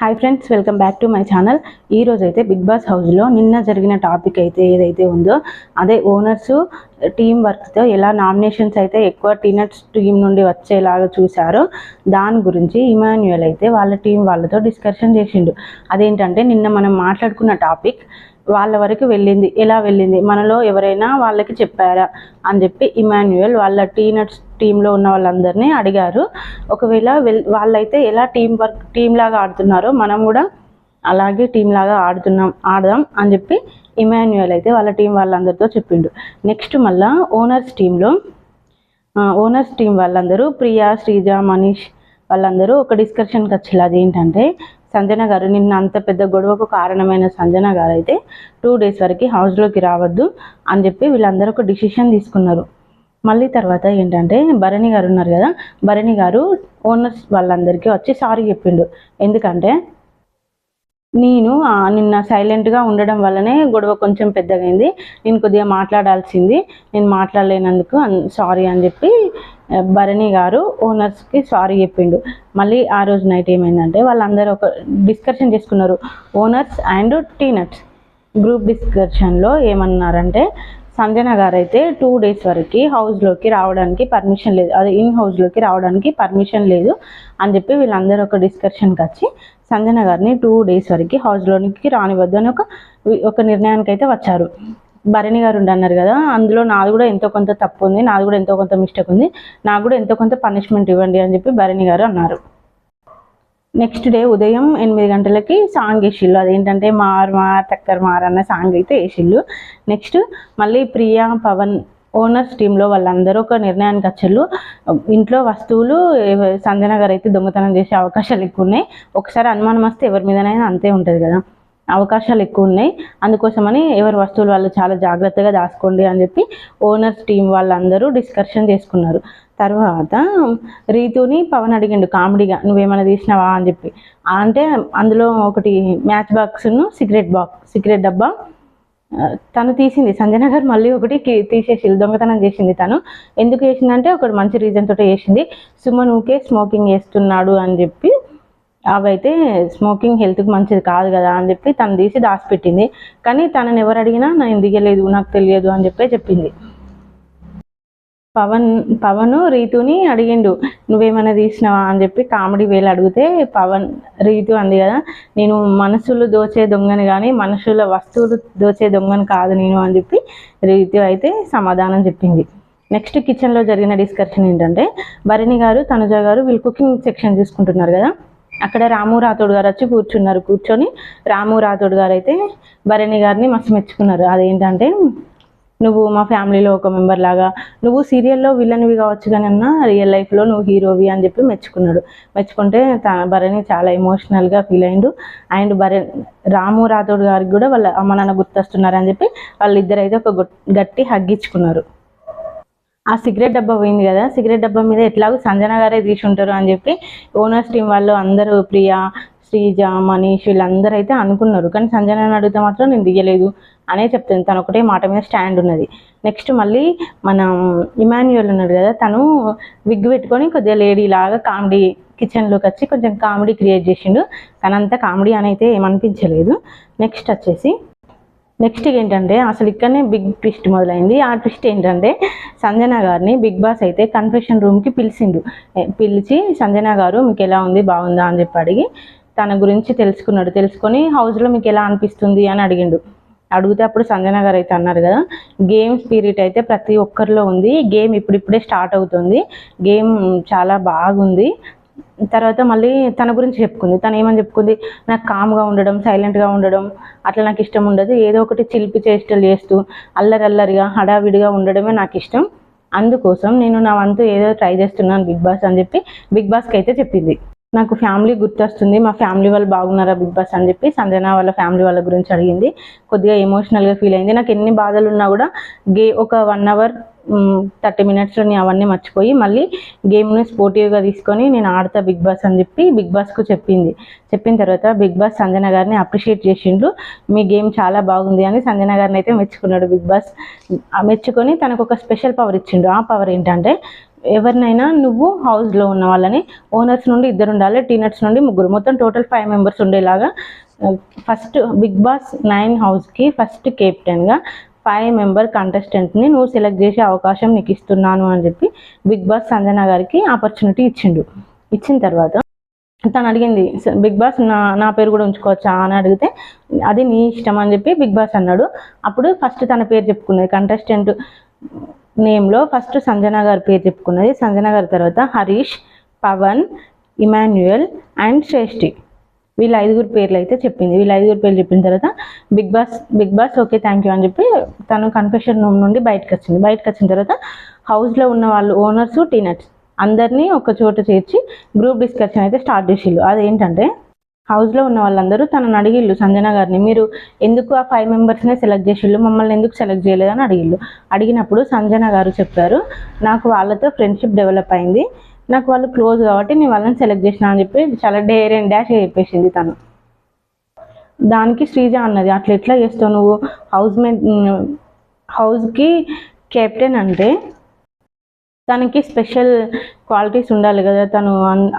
Hi friends, welcome back to my channel. ఈ రోజు అయితే బిగ్ బాస్ హౌస్లో నిన్న జరిగిన టాపిక్ అయితే ఏదైతే ఉందో అదే ఓనర్స్ టీం వర్క్తో ఎలా నామినేషన్స్ అయితే ఎక్కువ టీనట్స్ టీం నుండి వచ్చేలాగా చూశారో దాని గురించి ఇమాన్యుయల్ అయితే వాళ్ళ టీం వాళ్ళతో డిస్కషన్ చేసిండు. అదేంటంటే నిన్న మనం మాట్లాడుకున్న టాపిక్ వాళ్ళ వరకు వెళ్ళింది, ఎలా వెళ్ళింది, మనలో ఎవరైనా వాళ్ళకి చెప్పారా అని చెప్పి ఇమాన్యుయల్ వాళ్ళ టీనట్స్ టీంలో ఉన్న వాళ్ళందరినీ అడిగారు. ఒకవేళ వాళ్ళైతే ఎలా టీం లాగా ఆడుతున్నారో మనం కూడా అలాగే టీం లాగా ఆడదాం అని చెప్పి ఇమాన్యుయల్ అయితే వాళ్ళ టీం వాళ్ళందరితో చెప్పిండు. నెక్స్ట్ మళ్ళీ ఓనర్స్ టీం వాళ్ళందరూ ప్రియా, శ్రీజ, మనీష్ వాళ్ళందరూ ఒక డిస్కషన్కి వచ్చేది. అదేంటంటే సంజన గారు నిన్న అంత పెద్ద గొడవకు కారణమైన సంజన గారు అయితే 2 days వరకు హౌస్లోకి రావద్దు అని చెప్పి వీళ్ళందరూ ఒక డిసిషన్ తీసుకున్నారు. మళ్ళీ తర్వాత ఏంటంటే భరణి గారు ఉన్నారు కదా, భరణి గారు ఓనర్స్ వాళ్ళందరికీ వచ్చి సారీ చెప్పిండు. ఎందుకంటే నేను నిన్న సైలెంట్గా ఉండడం వల్లనే గొడవ కొంచెం పెద్దగైంది, నేను కొద్దిగా మాట్లాడాల్సింది, నేను మాట్లాడలేనందుకు సారీ అని చెప్పి భరణి గారు ఓనర్స్కి సారీ చెప్పిండు. మళ్ళీ ఆ రోజు నైట్ ఏమైందంటే వాళ్ళందరూ ఒక డిస్కషన్ చేసుకున్నారు. ఓనర్స్ అండ్ టీనట్స్ గ్రూప్ డిస్కషన్లో ఏమన్నారంటే సంజన గారు అయితే 2 days వరకు హౌస్లోకి రావడానికి పర్మిషన్ లేదు, అదే హౌస్లోకి రావడానికి పర్మిషన్ లేదు అని చెప్పి వీళ్ళందరూ ఒక డిస్కషన్కి వచ్చి సంజన గారిని 2 days వరకు హౌస్లోనికి రానివద్దు అని ఒక నిర్ణయానికి అయితే వచ్చారు. భరణి గారు అన్నారు కదా, అందులో నాది కూడా ఎంతో కొంత తప్పు ఉంది, నాది కూడా ఎంతో కొంత మిస్టేక్ ఉంది, నాకు కూడా ఎంతో కొంత పనిష్మెంట్ ఇవ్వండి అని చెప్పి భరణి గారు అన్నారు. నెక్స్ట్ డే ఉదయం 8 గంటలకి సాంగ్ వేసిళ్ళు. అదేంటంటే మార్ మార్ టక్కర్ మార్ అన్న సాంగ్ అయితే వేసిళ్ళు. నెక్స్ట్ మళ్ళీ ప్రియా, పవన్ ఓనర్స్ టీంలో వాళ్ళందరూ ఒక నిర్ణయానికి వచ్చారు. ఇంట్లో వస్తువులు సంజన గారు అయితే దొంగతనం చేసే అవకాశాలు ఎక్కువ ఉన్నాయి, ఒకసారి అనుమానం వస్తే ఎవరి మీదనైనా అంతే ఉంటుంది కదా, అవకాశాలు ఎక్కువ ఉన్నాయి, అందుకోసమని ఎవరి వస్తువులు వాళ్ళు చాలా జాగ్రత్తగా దాచుకోండి అని చెప్పి ఓనర్స్ టీం వాళ్ళందరూ డిస్కషన్ చేసుకున్నారు. తర్వాత రీతుని పవన్ అడిగిండు కామెడీగా, నువ్వేమైనా తీసినావా అని చెప్పి. అంటే అందులో ఒకటి మ్యాచ్ బాక్స్ను సిగరెట్ డబ్బా తను తీసింది. సంజన గారు మళ్ళీ ఒకటి తీసేసి దొంగతనం చేసింది. తను ఎందుకు చేసిందంటే ఒకటి మంచి రీజన్ తోటే చేసింది. సుమన్ ఊకే స్మోకింగ్ చేస్తున్నాడు అని చెప్పి, అవైతే స్మోకింగ్ హెల్త్కి మంచిది కాదు కదా అని చెప్పి తను తీసి దాచిపెట్టింది. కానీ తనని ఎవరు అడిగినా నేను దిగలేదు, నాకు తెలియదు అని చెప్పి చెప్పింది. పవన్ రీతుని అడిగిండు, నువ్వేమైనా తీసినావా అని చెప్పి కామెడీ వేలు అడిగితే రీతు అంది కదా, నేను మనసులు దోచే దొంగని కానీ మనుషుల వస్తువులు దోచే దొంగని కాదు నేను అని చెప్పి రీతు అయితే సమాధానం చెప్పింది. నెక్స్ట్ కిచెన్లో జరిగిన డిస్కషన్ ఏంటంటే భరణి గారు, తనుజ గారు వీళ్ళు కుకింగ్ సెక్షన్ చూసుకుంటున్నారు కదా, అక్కడ రాము రాథోడ్ గారు వచ్చి కూర్చొని రాము రాథోడ్ గారు అయితే భరణి గారిని మస్తు మెచ్చుకున్నారు. అదేంటంటే నువ్వు మా ఫ్యామిలీలో ఒక మెంబర్ లాగా, నువ్వు సీరియల్లో విలన్వి కావచ్చు కానీ అన్న రియల్ లైఫ్లో నువ్వు హీరోవి అని చెప్పి మెచ్చుకుంటే భరణి చాలా ఎమోషనల్గా ఫీల్ అయిండు. అండ్ రాము రాథోడ్ గారికి కూడా వాళ్ళ అమ్మ నాన్న గుర్తొస్తున్నారు అని చెప్పి వాళ్ళిద్దరు అయితే ఒక గట్టి హగ్గించుకున్నారు. ఆ సిగరెట్ డబ్బా పోయింది కదా, సిగరెట్ డబ్బా మీద ఎట్లాగో సంజన గారే తీసి ఉంటారు అని చెప్పి ఓనర్స్ టీం వాళ్ళు అందరూ ప్రియా, శ్రీజ, మనీష్ వీళ్ళందరూ అయితే అనుకున్నారు. కానీ సంజనని అడిగితే మాత్రం నేను దిగలేదు అనే చెప్తుంది, తను ఒకటే మాట మీద స్టాండ్ ఉన్నది. నెక్స్ట్ మళ్ళీ మనం ఇమాన్యుయల్ ఉన్నాడు కదా, తను విగ్ పెట్టుకొని కొద్దిగా లేడీ లాగా కామెడీ కిచెన్లోకి వచ్చి కొంచెం కామెడీ క్రియేట్ చేసిండు, కానీ అంత కామెడీ అని అయితే ఏమనిపించలేదు. నెక్స్ట్ ఏంటంటే అసలు ఇక్కడనే బిగ్ ట్విస్ట్ మొదలైంది. ఆ ట్విస్ట్ ఏంటంటే సంజన గారిని బిగ్ బాస్ అయితే కన్ఫెషన్ రూమ్కి పిలిచి సంజన గారు మీకు ఎలా ఉంది, బాగుందా అని చెప్పి అడిగి తన గురించి తెలుసుకొని హౌస్లో మీకు ఎలా అనిపిస్తుంది అని అడిగితే అప్పుడు సంజన గారు అయితే అన్నారు కదా, గేమ్ స్పిరిట్ అయితే ప్రతి ఒక్కరిలో ఉంది, గేమ్ ఇప్పుడిప్పుడే స్టార్ట్ అవుతుంది, గేమ్ చాలా బాగుంది. తర్వాత మళ్ళీ తన గురించి చెప్పుకుంది. తను ఏమని చెప్పుకుంది, నాకు కామ్గా ఉండడం, సైలెంట్గా ఉండడం అట్లా నాకు ఇష్టం ఉండదు, ఏదో ఒకటి చిలిపి చేష్టలు చేస్తూ అల్లరిగా హడావిడిగా ఉండడమే నాకు ఇష్టం, అందుకోసం నేను నా వంతు ఏదో ట్రై చేస్తున్నాను బిగ్ బాస్ అని చెప్పి బిగ్ బాస్కి అయితే చెప్పింది. నాకు ఫ్యామిలీ గుర్తొస్తుంది, మా ఫ్యామిలీ వాళ్ళు బాగున్నారా బిగ్ బాస్ అని చెప్పి సంజన వాళ్ళ ఫ్యామిలీ వాళ్ళ గురించి అడిగింది. కొద్దిగా ఎమోషనల్గా ఫీల్ అయింది. నాకు ఎన్ని బాధలు ఉన్నా కూడా ఒక 1 hour 30 మినిట్స్లో నేను అవన్నీ మర్చిపోయి మళ్ళీ గేమ్ని స్పోర్టివ్గా తీసుకొని నేను ఆడతా బిగ్ బాస్ అని చెప్పి బిగ్ బాస్కు చెప్పిన తర్వాత బిగ్ బాస్ సంజన గారిని అప్రిషియేట్ చేసిండు. మీ గేమ్ చాలా బాగుంది అని సంజన గారిని అయితే మెచ్చుకున్నాడు బిగ్ బాస్. మెచ్చుకొని తనకు ఒక స్పెషల్ పవర్ ఇచ్చిండు. ఆ పవర్ ఏంటంటే ఎవరినైనా నువ్వు హౌస్లో ఉన్న వాళ్ళని ఓనర్స్ నుండి 2 ఉండాలి, టీనట్స్ నుండి 3, మొత్తం టోటల్ 5 మెంబర్స్ ఉండేలాగా ఫస్ట్ బిగ్ బాస్ 9 హౌస్కి ఫస్ట్ కెప్టెన్గా 5 మెంబర్ కంటెస్టెంట్ని నువ్వు సెలెక్ట్ చేసే అవకాశం నీకు ఇస్తున్నాను అని చెప్పి బిగ్ బాస్ సంజన గారికి ఆపర్చునిటీ ఇచ్చిండు. ఇచ్చిన తర్వాత తను అడిగింది, బిగ్ బాస్ నా పేరు కూడా ఉంచుకోవచ్చా అని అడిగితే అది నీ ఇష్టం అని చెప్పి బిగ్ బాస్ అన్నాడు. అప్పుడు ఫస్ట్ తన పేరు చెప్పుకున్నది, కంటెస్టెంట్ నేమ్లో ఫస్ట్ సంజన గారి పేరు చెప్పుకున్నది. సంజన గారి తర్వాత హరీష్, పవన్, ఇమాన్యుయల్ అండ్ శ్రేష్ఠి, వీళ్ళ 5 పేర్లు అయితే చెప్పింది. వీళ్ళ 5 పేర్లు చెప్పిన తర్వాత Bigg Boss okay thank you అని చెప్పి తను కన్ఫెషన్ రూమ్ నుండి బయటకు వచ్చిన తర్వాత హౌస్లో ఉన్న వాళ్ళు ఓనర్స్, టీనట్స్ అందరినీ ఒక చోట చేర్చి గ్రూప్ డిస్కషన్ అయితే స్టార్ట్ చేసిళ్ళు. అదేంటంటే హౌస్లో ఉన్న వాళ్ళందరూ తనని అడిగిళ్ళు సంజన గారిని, మీరు ఎందుకు ఆ 5 మెంబర్స్నే సెలెక్ట్ చేసిళ్ళు, మమ్మల్ని ఎందుకు సెలెక్ట్ చేయలేదని అడిగినప్పుడు సంజన గారు చెప్పారు, నాకు వాళ్ళతో ఫ్రెండ్షిప్ డెవలప్ అయింది, నాకు వాళ్ళు క్లోజ్ కాబట్టి నేను వాళ్ళని సెలెక్ట్ చేసిన అని చెప్పి చాలా డేర్ అండ్ డాష్ చెప్పేసింది తను. దానికి శ్రీజ అన్నది, అట్లా ఎట్లా చేస్తావు నువ్వు, హౌస్కి కెప్టెన్ అంటే తనకి స్పెషల్ క్వాలిటీస్ ఉండాలి కదా, తను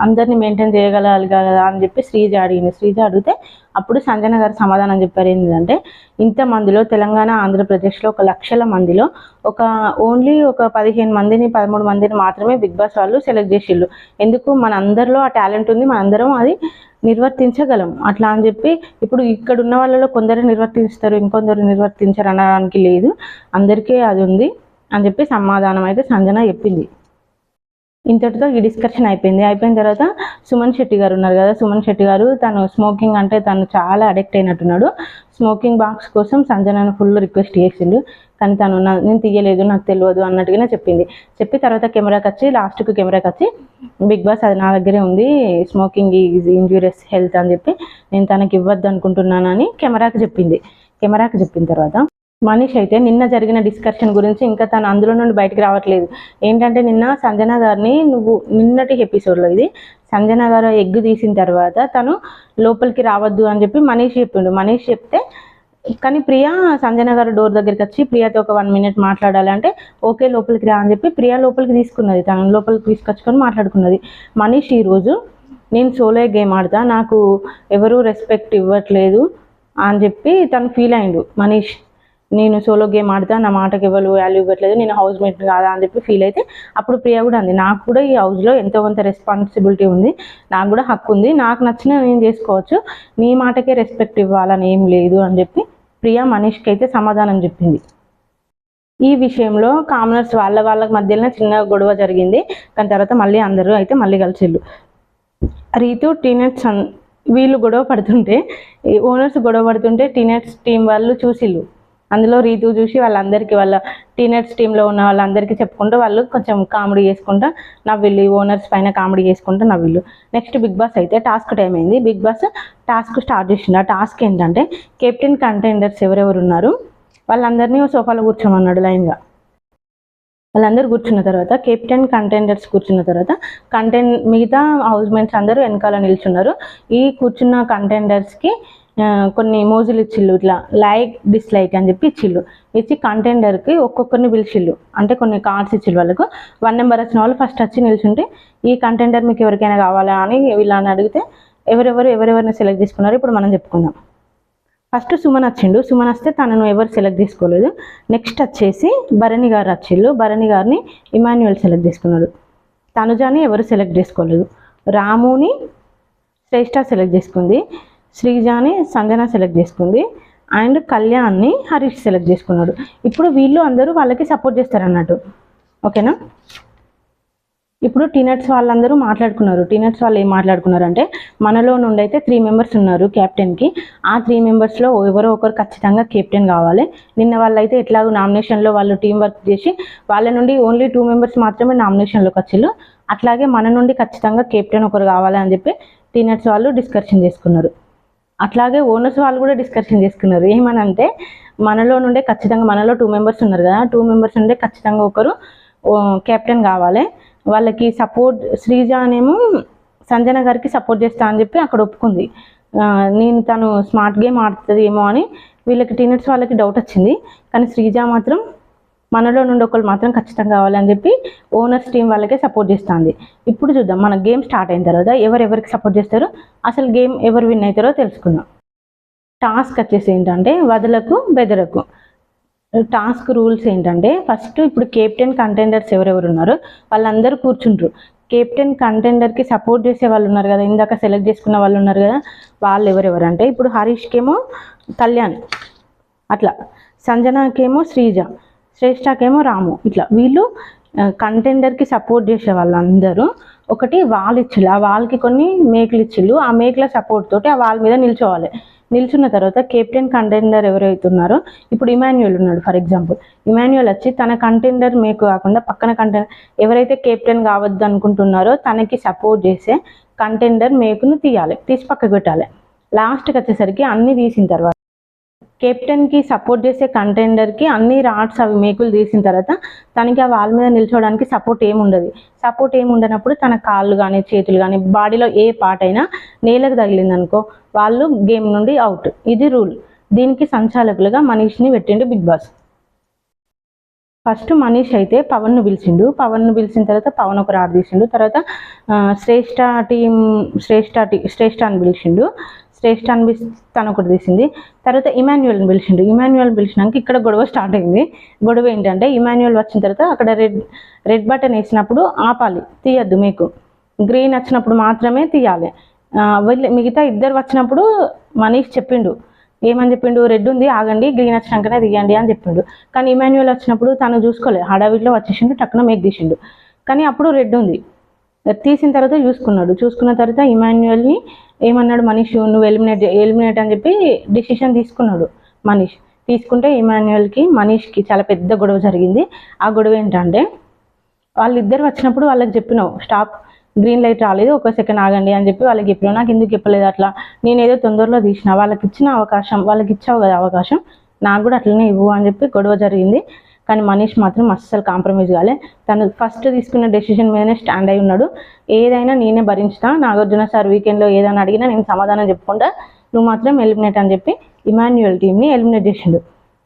అందరినీ మెయింటైన్ చేయగలగాలి కదా అని చెప్పి శ్రీజ అడిగితే అప్పుడు సంజన గారు సమాధానం చెప్పారు. ఏంటంటే ఇంతమందిలో తెలంగాణ ఆంధ్రప్రదేశ్లో 1 లక్షల మందిలో ఓన్లీ ఒక 15 మందిని 13 మందిని మాత్రమే బిగ్ బాస్ వాళ్ళు సెలెక్ట్ చేసిళ్ళు. ఎందుకు, మన అందరిలో ఆ టాలెంట్ ఉంది, మనందరం అది నిర్వర్తించగలం అట్లా అని చెప్పి, ఇప్పుడు ఇక్కడ ఉన్న వాళ్ళలో కొందరు నిర్వర్తిస్తారు, ఇంకొందరు నిర్వర్తించరు అనడానికి లేదు, అందరికీ అది ఉంది అని చెప్పి సమాధానం అయితే సంజన చెప్పింది. ఇంతటితో ఈ డిస్కషన్ అయిపోయిన తర్వాత సుమన్ శెట్టి గారు ఉన్నారు కదా, సుమన్ శెట్టి గారు తను స్మోకింగ్ అంటే తను చాలా అడిక్ట్ అయినట్టున్నాడు. స్మోకింగ్ బాక్స్ కోసం సంజనను ఫుల్ రిక్వెస్ట్ చేసిండు, కానీ తను నేను తీయలేదు, నాకు తెలియదు అన్నట్టుగానే చెప్పి తర్వాత లాస్ట్కు కెమెరాకి వచ్చి బిగ్ బాస్ అది నా దగ్గరే ఉంది, స్మోకింగ్ ఈజ్ ఇంజూరియస్ హెల్త్ అని చెప్పి నేను తనకి ఇవ్వద్దు అనుకుంటున్నానని కెమెరాకి చెప్పిన తర్వాత మనీష్ అయితే నిన్న జరిగిన డిస్కషన్ గురించి ఇంకా తను అందులో నుండి బయటకు రావట్లేదు. ఏంటంటే నిన్న సంజన గారిని నిన్నటి ఎపిసోడ్లో ఇది సంజన గారు ఎగ్గు తీసిన తర్వాత తను లోపలికి రావద్దు అని చెప్పి మనీష్ చెప్తే కానీ ప్రియా సంజన గారు డోర్ దగ్గరికి వచ్చి ప్రియాతో ఒక 1 మినిట్ మాట్లాడాలి అంటే ఓకే లోపలికి రా అని చెప్పి ప్రియా లోపలికి తీసుకున్నది, తను లోపలికి తీసుకొచ్చుకొని మాట్లాడుకున్నది. మనీష్ ఈరోజు నేను సోలో గేమ్ ఆడతా, నాకు ఎవరు రెస్పెక్ట్ ఇవ్వట్లేదు అని చెప్పి తను ఫీల్ అయిండు. మనీష్ నేను సోలో గేమ్ ఆడతా, నా మాటకి ఎవరు వాల్యూ ఇవ్వట్లేదు, నేను హౌస్ మేట్ కాదా అని చెప్పి ఫీల్ అయితే అప్పుడు ప్రియా కూడా అంది, నాకు కూడా ఈ హౌస్లో ఎంతో కొంత రెస్పాన్సిబిలిటీ ఉంది, నాకు కూడా హక్కు ఉంది, నాకు నచ్చిన నేను చేసుకోవచ్చు, నీ మాటకే రెస్పెక్ట్ ఇవ్వాలని ఏం లేదు అని చెప్పి ప్రియా మనీష్కి అయితే సమాధానం చెప్పింది. ఈ విషయంలో కామనర్స్ వాళ్ళ మధ్యలో చిన్న గొడవ జరిగింది, కానీ తర్వాత అందరూ అయితే మళ్ళీ కలిసిళ్ళు. రీతు టీనట్స్ వీళ్ళు గొడవ పడుతుంటే ఓనర్స్ గొడవ పడుతుంటే టీనట్స్ టీం వాళ్ళు చూసిళ్ళు. అందులో రీతు చూసి వాళ్ళ టీనట్స్ టీంలో ఉన్న వాళ్ళందరికీ చెప్పుకుంటూ వాళ్ళు కొంచెం కామెడీ చేసుకుంటా నవ్విళ్ళు, ఓనర్స్ పైన కామెడీ చేసుకుంటూ నవ్విళ్ళు. నెక్స్ట్ బిగ్ బాస్ అయితే టాస్క్ టైం అయింది. బిగ్ బాస్ టాస్క్ స్టార్ట్ చేసిండు. ఆ టాస్క్ ఏంటంటే కెప్టెన్ కంటెండర్స్ ఎవరెవరు ఉన్నారు వాళ్ళందరినీ సోఫాలో కూర్చోమన్నాడు లైన్గా. వాళ్ళందరూ కూర్చున్న తర్వాత కెప్టెన్ కంటెండర్స్ కూర్చున్న తర్వాత మిగతా హౌస్ మేట్స్ అందరూ వెనకాల నిల్చున్నారు. ఈ కూర్చున్న కంటెండర్స్కి కొన్ని మోజులు ఇచ్చిళ్ళు, ఇట్లా లైక్ డిస్లైక్ అని చెప్పి ఇచ్చి కంటెండర్కి ఒక్కొక్కరిని పిలిచిళ్ళు, అంటే కొన్ని కార్డ్స్ ఇచ్చిళ్ళు. వాళ్ళకు 1 నెంబర్ వచ్చిన వాళ్ళు ఫస్ట్ వచ్చి నిల్చుంటే ఈ కంటెండర్ మీకు ఎవరికైనా కావాలా అని వీళ్ళని అడిగితే ఎవరెవరిని సెలెక్ట్ చేసుకున్నారు ఇప్పుడు మనం చెప్పుకుందాం. ఫస్ట్ సుమన్ వచ్చిండు. సుమన్ వస్తే తనను ఎవరు సెలెక్ట్ చేసుకోలేదు. నెక్స్ట్ వచ్చేసి భరణి గారు వచ్చిళ్ళు. భరణి గారిని ఇమాన్యుయల్ సెలెక్ట్ చేసుకున్నాడు. తనుజాని ఎవరు సెలెక్ట్ చేసుకోలేదు. రాముని శ్రేష్ఠ సెలెక్ట్ చేసుకుంది. శ్రీజాని సంజన సెలెక్ట్ చేసుకుంది. అండ్ కళ్యాణ్ని హరీష్ సెలెక్ట్ చేసుకున్నాడు. ఇప్పుడు వీళ్ళు అందరూ వాళ్ళకి సపోర్ట్ చేస్తారన్నట్టు, ఓకేనా. ఇప్పుడు టీనట్స్ వాళ్ళందరూ మాట్లాడుకున్నారు. టీనట్స్ వాళ్ళు ఏం మాట్లాడుకున్నారంటే మనలో నుండి అయితే 3 మెంబర్స్ ఉన్నారు క్యాప్టెన్కి. ఆ 3 మెంబర్స్లో ఎవరో ఒకరు ఖచ్చితంగా కెప్టెన్ కావాలి. నిన్న వాళ్ళైతే ఎట్లాగో నామినేషన్లో వాళ్ళు టీం వర్క్ చేసి వాళ్ళ నుండి ఓన్లీ 2 మెంబర్స్ మాత్రమే నామినేషన్లోకి వచ్చిళ్ళు. అట్లాగే మన నుండి ఖచ్చితంగా కెప్టెన్ ఒకరు కావాలి అని చెప్పి టీనట్స్ వాళ్ళు డిస్కషన్ చేసుకున్నారు. అట్లాగే ఓనర్స్ వాళ్ళు కూడా డిస్కషన్ చేసుకున్నారు. ఏమనంటే మనలో నుండే ఖచ్చితంగా, మనలో 2 మెంబర్స్ ఉన్నారు కదా, 2 మెంబర్స్ నుండే ఖచ్చితంగా ఒకరు కెప్టెన్ కావాలి. వాళ్ళకి సపోర్ట్ శ్రీజ అనేమో సంజన గారికి సపోర్ట్ చేస్తా అని చెప్పి అక్కడ ఒప్పుకుంది. నేను తను స్మార్ట్ గేమ్ ఆడుతుంది ఏమో అని వీళ్ళకి టీనెట్స్ వాళ్ళకి డౌట్ వచ్చింది. కానీ శ్రీజ మాత్రం మనలో నుండి ఒకళ్ళు మాత్రం ఖచ్చితంగా కావాలని చెప్పి ఓనర్స్ టీం వాళ్ళకే సపోర్ట్ చేస్తుంది. ఇప్పుడు చూద్దాం మన గేమ్ స్టార్ట్ అయిన తర్వాత ఎవరెవరికి సపోర్ట్ చేస్తారో, అసలు గేమ్ ఎవరు విన్ అవుతారో తెలుసుకుందాం. టాస్క్ వచ్చేసి ఏంటంటే వదలకు బెదరకు. టాస్క్ రూల్స్ ఏంటంటే ఫస్ట్ ఇప్పుడు కెప్టెన్ కంటెండర్స్ ఎవరెవరు ఉన్నారో వాళ్ళందరూ కూర్చుంటారు. కెప్టెన్ కంటెండర్కి సపోర్ట్ చేసే వాళ్ళు ఉన్నారు కదా, ఇందాక సెలెక్ట్ చేసుకున్న వాళ్ళు ఉన్నారు కదా, వాళ్ళు ఎవరెవరు అంటే ఇప్పుడు హరీష్కేమో కళ్యాణ్, అట్లా సంజనాకేమో శ్రీజ, శ్రేష్టకేమో రాము, ఇట్లా వీళ్ళు కంటెండర్కి సపోర్ట్ చేసే వాళ్ళందరూ ఒకటి వాల్ ఇచ్చిళ్ళు, ఆ వాల్కి కొన్ని మేకలు ఇచ్చిళ్ళు, ఆ మేకల సపోర్ట్ తోటి ఆ వాల్ మీద నిల్చోవాలి. నిల్చున్న తర్వాత కెప్టెన్ కంటెండర్ ఎవరైతే ఉన్నారో, ఇప్పుడు ఇమాన్యుయల్ ఉన్నాడు ఫర్ ఎగ్జాంపుల్, ఇమాన్యుయల్ వచ్చి తన కంటెండర్ మేకు కాకుండా పక్కన కంటెండర్ ఎవరైతే కెప్టెన్ కావద్దు అనుకుంటున్నారో తనకి సపోర్ట్ చేసే కంటెండర్ మేకును తీసి పక్కకు పెట్టాలి. లాస్ట్కి వచ్చేసరికి అన్నీ తీసిన తర్వాత కెప్టెన్కి సపోర్ట్ చేసే కంటెండర్కి అన్ని రాడ్స్ అవి మేకులు తీసిన తర్వాత తనకి ఆ వాల్ మీద నిల్చోవడానికి సపోర్ట్ ఏముండదు. సపోర్ట్ ఏముండనప్పుడు తన కాళ్ళు కానీ చేతులు కానీ బాడీలో ఏ పార్ట్ అయినా నేలకు తగిలిందనుకో వాళ్ళు గేమ్ నుండి అవుట్. ఇది రూల్. దీనికి సంచాలకులుగా మనీష్ని పెట్టిండు బిగ్ బాస్. ఫస్ట్ మనీష్ అయితే పవన్ను పిలిచిండు. పవన్ను పిలిచిన తర్వాత పవన్ ఒక రాడ్ తీసిండు. తర్వాత శ్రేష్ఠ అని పిలిచిండు. శ్రేష్ఠ అని తను ఒకటి తీసింది. తర్వాత ఇమాన్యుయల్ని పిలిచిండు. ఇమాన్యుయల్ పిలిచినాక ఇక్కడ గొడవ స్టార్ట్ అయింది. గొడవ ఏంటంటే ఇమాన్యుయల్ వచ్చిన తర్వాత అక్కడ రెడ్ బటన్ వేసినప్పుడు ఆపాలి, తీయద్దు. మీకు గ్రీన్ వచ్చినప్పుడు మాత్రమే తీయాలి. మిగతా ఇద్దరు వచ్చినప్పుడు మనీష్ చెప్పిండు, ఏమని చెప్పిండు, రెడ్ ఉంది ఆగండి, గ్రీన్ వచ్చినాకనే తీయండి అని చెప్పిండు. కానీ ఇమాన్యుయల్ వచ్చినప్పుడు తను చూసుకోలే, హడావిడిలో వచ్చేసిండు, టక్కున మేక్ తీసిండు. కానీ అప్పుడు రెడ్ ఉంది. తీసిన తర్వాత చూసుకున్న తర్వాత ఇమాన్యుయల్ని ఏమన్నాడు, మనీష్ నువ్వు ఎలిమినేట్ అని చెప్పి డిసిషన్ తీసుకున్నాడు. మనీష్ తీసుకుంటే ఇమాన్యుయల్కి మనీష్కి చాలా పెద్ద గొడవ జరిగింది. ఆ గొడవ ఏంటంటే వాళ్ళిద్దరు వచ్చినప్పుడు వాళ్ళకి చెప్పినావు స్టాప్, గ్రీన్ లైట్ రాలేదు, ఒక సెకండ్ ఆగండి అని చెప్పి వాళ్ళకి చెప్పినావు. నాకు ఎందుకు చెప్పలేదు అట్లా, నేనేదో తొందరలో తీసిన, వాళ్ళకి ఇచ్చిన అవకాశం వాళ్ళకి ఇచ్చావు కదా అవకాశం, నాకు కూడా అట్లనే ఇవ్వు అని చెప్పి గొడవ జరిగింది. కానీ మనీష్ మాత్రం అస్సలు కాంప్రమైజ్ కాలే. తను ఫస్ట్ తీసుకున్న డెసిషన్ మీదనే స్టాండ్ అయి ఉన్నాడు. ఏదైనా నేనే భరించుతా, నాగార్జున సార్ వీకెండ్లో ఏదైనా అడిగినా నేను సమాధానం చెప్పుకుంటా, నువ్వు మాత్రం ఎలిమినేట్ అని చెప్పి ఇమాన్యుయల్ టీమ్ని ఎలిమినేట్ చేసిండు.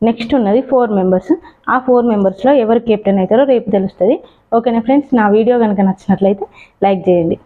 నెక్స్ట్ ఉన్నది 4 మెంబర్స్. ఆ 4 మెంబర్స్లో ఎవరు కెప్టెన్ అవుతారో రేపు తెలుస్తుంది. ఓకేనా ఫ్రెండ్స్, నా వీడియో కనుక నచ్చినట్లయితే లైక్ చేయండి.